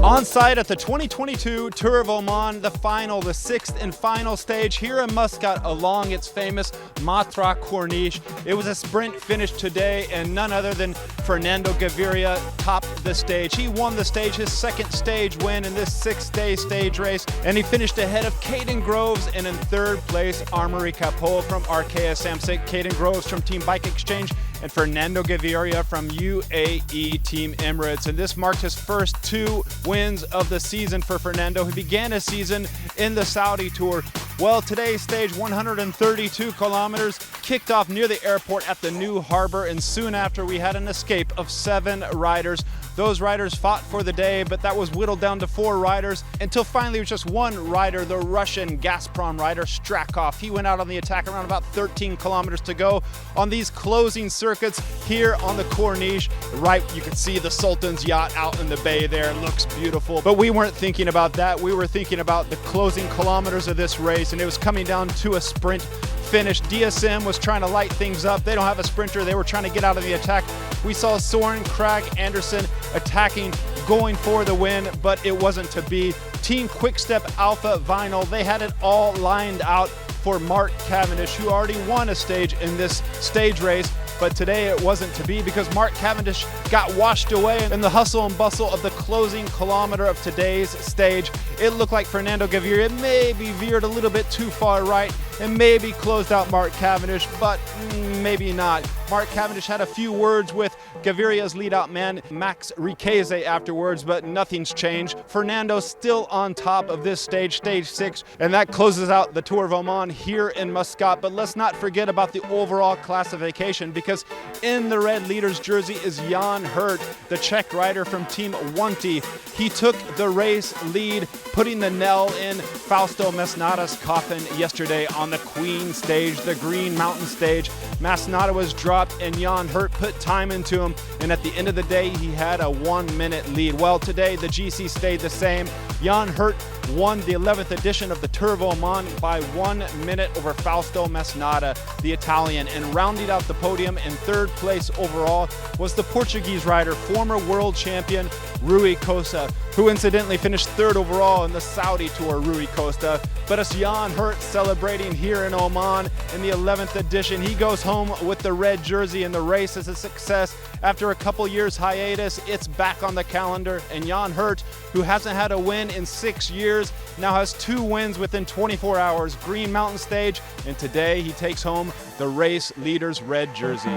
On site at the 2022 Tour of Oman, the sixth and final stage here in Muscat along its famous Matra Corniche. It was a sprint finish today, and none other than Fernando Gaviria topped the stage. He won the stage, his second stage win in this 6-day stage race, and he finished ahead of Caden Groves, and in third place, Armory Capot from Arkea Samsic, Caden Groves from Team Bike Exchange, and Fernando Gaviria from UAE Team Emirates. And this marked his first 2 wins of the season for Fernando. He began his season in the Saudi Tour. Well, today's stage, 132 kilometers, kicked off near the airport at the New Harbor, and soon after we had an escape of 7 riders. Those riders fought for the day, but that was whittled down to 4 riders until finally it was just one rider, the Russian Gazprom rider, Strakov. He went out on the attack around about 13 kilometers to go on these closing circuits here on the Corniche. Right, you can see the Sultan's yacht out in the bay there. It looks beautiful. But we weren't thinking about that. We were thinking about the closing kilometers of this race, and it was coming down to a sprint finish. DSM was trying to light things up. They don't have a sprinter. They were trying to get out of the attack. We saw Soren Kragh Andersen attacking, going for the win, but it wasn't to be. Team Quickstep Alpha Vinyl, they had it all lined out for Mark Cavendish, who already won a stage in this stage race. But today it wasn't to be because Mark Cavendish got washed away in the hustle and bustle of the closing kilometer of today's stage. It looked like Fernando Gaviria maybe veered a little bit too far right and maybe closed out Mark Cavendish, but maybe not. Mark Cavendish had a few words with Gaviria's lead-out man, Max Riqueze, afterwards, but nothing's changed. Fernando's still on top of this stage, stage 6, and that closes out the Tour of Oman here in Muscat. But let's not forget about the overall classification, because in the red leader's jersey is Jan Hurt, the Czech rider from Team Wanty. He took the race lead, putting the knell in Fausto Masnada's coffin yesterday on the Queen stage, the Green Mountain stage. Masnada was dropped and Jan Hurt put time into him, and at the end of the day he had a 1-minute lead. Well, today the GC stayed the same. Jan Hurt won the 11th edition of the Tour of Oman by 1 minute over Fausto Masnada, the Italian, and rounding out the podium in third place overall was the Portuguese rider, former world champion Rui Costa, who incidentally finished third overall in the Saudi Tour, Rui Costa. But it's Jan Hurt celebrating here in Oman in the 11th edition. He goes home with the red jersey, and the race is a success. After a couple years hiatus, it's back on the calendar, and Jan Hurt, who hasn't had a win in 6 years, now has 2 wins within 24 hours, Green Mountain stage, and today he takes home the race leader's red jersey.